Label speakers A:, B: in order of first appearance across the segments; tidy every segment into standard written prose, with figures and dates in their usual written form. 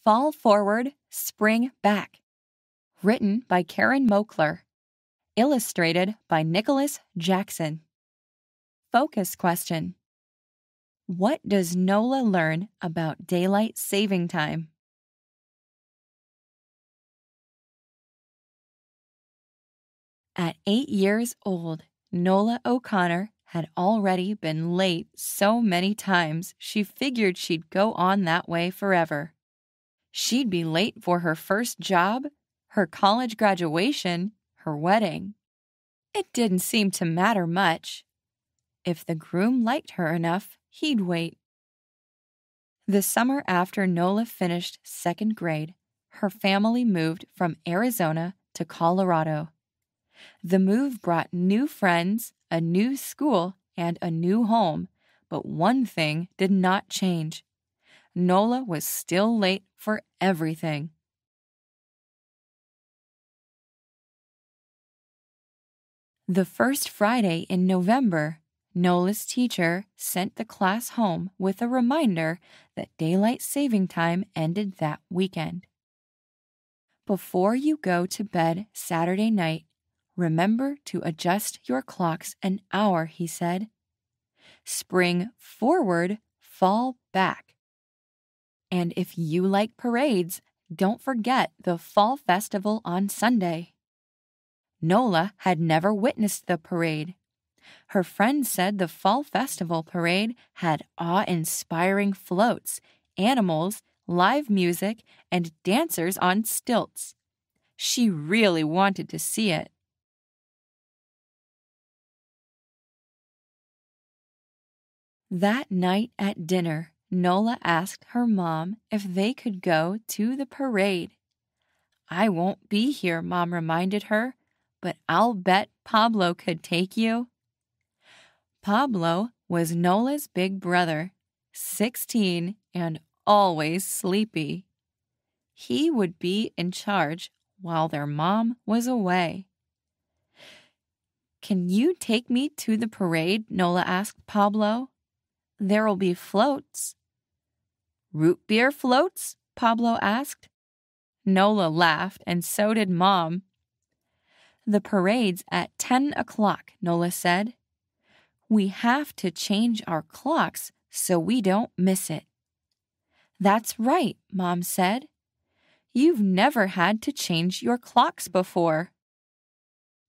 A: Fall Forward, Spring Back. Written by Karen Moakler. Illustrated by Nicholas Jackson. Focus question. What does Nola learn about daylight saving time? At 8 years old, Nola O'Connor had already been late so many times she figured she'd go on that way forever. She'd be late for her first job, her college graduation, her wedding. It didn't seem to matter much. If the groom liked her enough, he'd wait. The summer after Nola finished second grade, her family moved from Arizona to Colorado. The move brought new friends, a new school, and a new home, but one thing did not change. Nola was still late for everything. The first Friday in November, Nola's teacher sent the class home with a reminder that daylight saving time ended that weekend. Before you go to bed Saturday night, remember to adjust your clocks an hour, he said. Spring forward, fall back. And if you like parades, don't forget the Fall Festival on Sunday. Nola had never witnessed the parade. Her friend said the Fall Festival parade had awe-inspiring floats, animals, live music, and dancers on stilts. She really wanted to see it. That night at dinner, Nola asked her mom if they could go to the parade. "I won't be here," Mom reminded her, "but I'll bet Pablo could take you." Pablo was Nola's big brother, 16 and always sleepy. He would be in charge while their mom was away. "Can you take me to the parade?" Nola asked Pablo. "There'll be floats." "Root beer floats?" Pablo asked. Nola laughed, and so did Mom. "The parade's at 10 o'clock, Nola said. "We have to change our clocks so we don't miss it." "That's right," Mom said. "You've never had to change your clocks before."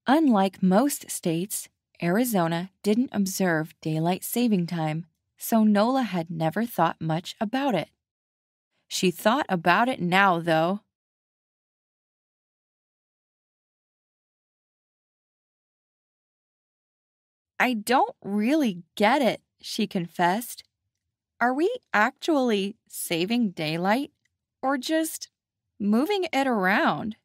A: Unlike most states, Arizona didn't observe daylight saving time, so Nola had never thought much about it. She thought about it now, though. "I don't really get it," she confessed. "Are we actually saving daylight or just moving it around?"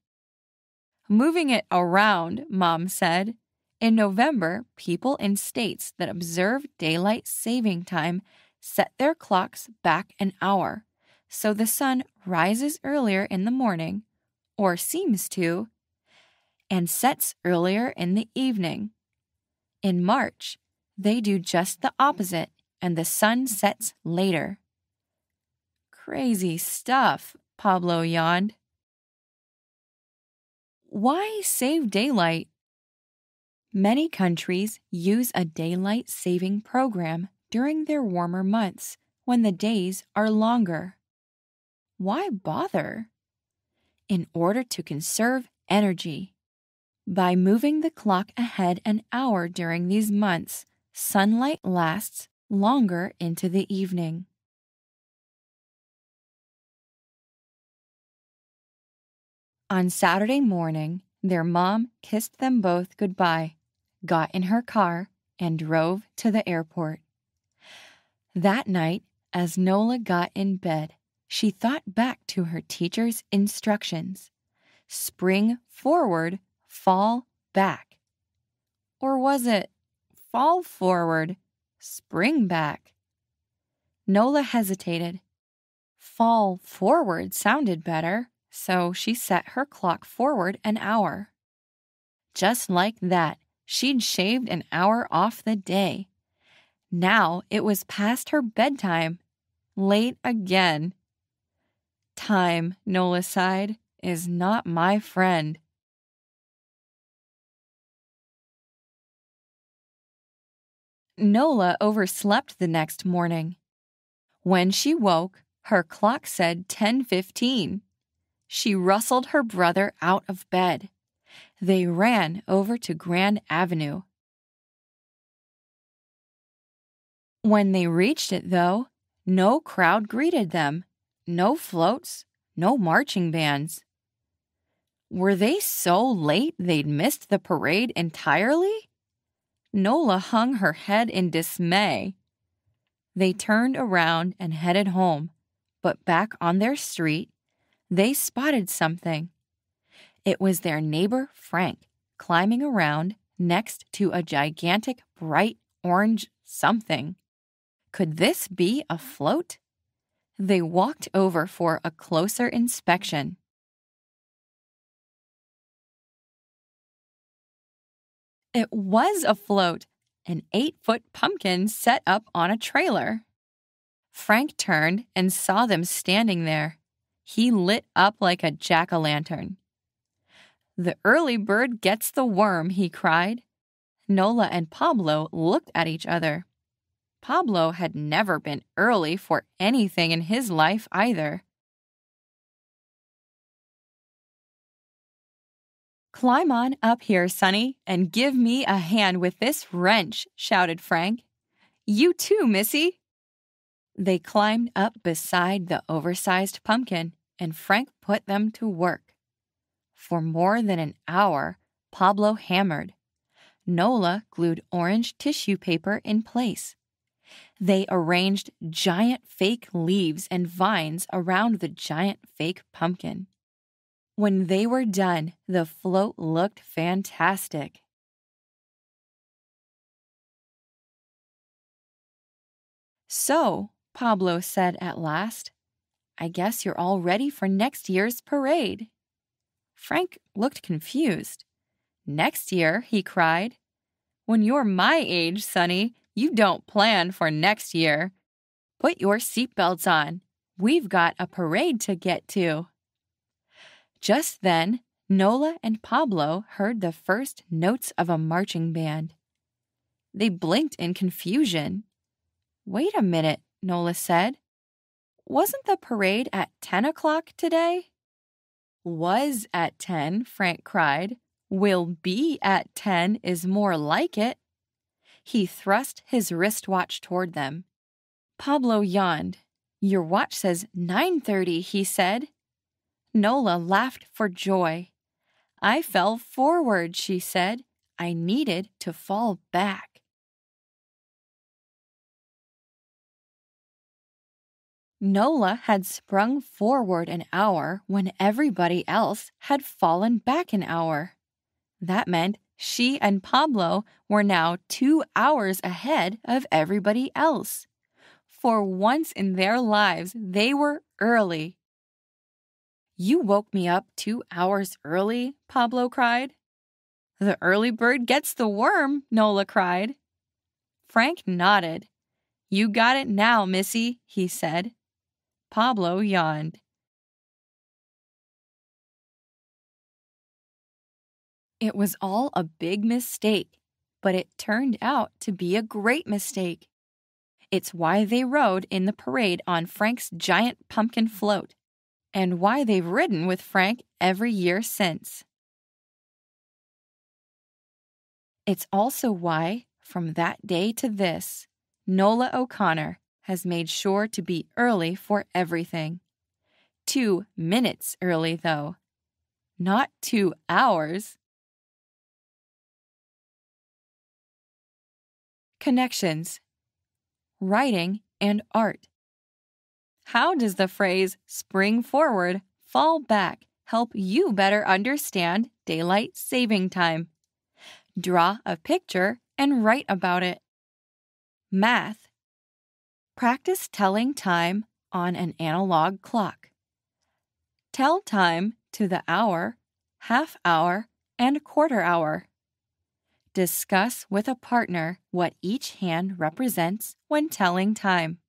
A: "Moving it around," Mom said. In November, people in states that observe daylight saving time set their clocks back an hour, so the sun rises earlier in the morning, or seems to, and sets earlier in the evening. In March, they do just the opposite, and the sun sets later. "Crazy stuff," Pablo yawned. Why save daylight? Many countries use a daylight saving program during their warmer months when the days are longer. Why bother? In order to conserve energy. By moving the clock ahead an hour during these months, sunlight lasts longer into the evening. On Saturday morning, their mom kissed them both goodbye, got in her car, and drove to the airport. That night, as Nola got in bed, she thought back to her teacher's instructions. Spring forward, fall back. Or was it fall forward, spring back? Nola hesitated. Fall forward sounded better, so she set her clock forward an hour. Just like that, she'd shaved an hour off the day. Now it was past her bedtime. Late again. Time, Nola sighed, is not my friend. Nola overslept the next morning. When she woke, her clock said 10:15. She rustled her brother out of bed. They ran over to Grand Avenue. When they reached it, though, no crowd greeted them, no floats, no marching bands. Were they so late they'd missed the parade entirely? Nola hung her head in dismay. They turned around and headed home, but back on their street, they spotted something. It was their neighbor Frank climbing around next to a gigantic bright orange something. Could this be a float? They walked over for a closer inspection. It was a float, an 8-foot pumpkin set up on a trailer. Frank turned and saw them standing there. He lit up like a jack-o'-lantern. "The early bird gets the worm," he cried. Nola and Pablo looked at each other. Pablo had never been early for anything in his life either. "Climb on up here, Sonny, and give me a hand with this wrench," shouted Frank. "You too, Missy." They climbed up beside the oversized pumpkin, and Frank put them to work. For more than an hour, Pablo hammered. Nola glued orange tissue paper in place. They arranged giant fake leaves and vines around the giant fake pumpkin. When they were done, the float looked fantastic. "So," Pablo said at last, "I guess you're all ready for next year's parade." Frank looked confused. "Next year?" he cried. "When you're my age, Sonny, you don't plan for next year. Put your seatbelts on. We've got a parade to get to." Just then, Nola and Pablo heard the first notes of a marching band. They blinked in confusion. "Wait a minute," Nola said. "Wasn't the parade at 10 o'clock today?" "Was at 10, Frank cried. "Will be at 10 is more like it." He thrust his wristwatch toward them. Pablo yawned. "Your watch says 9:30, he said. Nola laughed for joy. "I fell forward," she said. "I needed to fall back." Nola had sprung forward an hour when everybody else had fallen back an hour. That meant she and Pablo were now 2 hours ahead of everybody else. For once in their lives, they were early. "You woke me up 2 hours early," Pablo cried. "The early bird gets the worm," Nola cried. Frank nodded. "You got it now, Missy," he said. Pablo yawned. It was all a big mistake, but it turned out to be a great mistake. It's why they rode in the parade on Frank's giant pumpkin float, and why they've ridden with Frank every year since. It's also why, from that day to this, Nola O'Connor has made sure to be early for everything. 2 minutes early, though. Not 2 hours. Connections. Writing and art. How does the phrase spring forward, fall back help you better understand daylight saving time? Draw a picture and write about it. Math. Practice telling time on an analog clock. Tell time to the hour, half hour, and quarter hour. Discuss with a partner what each hand represents when telling time.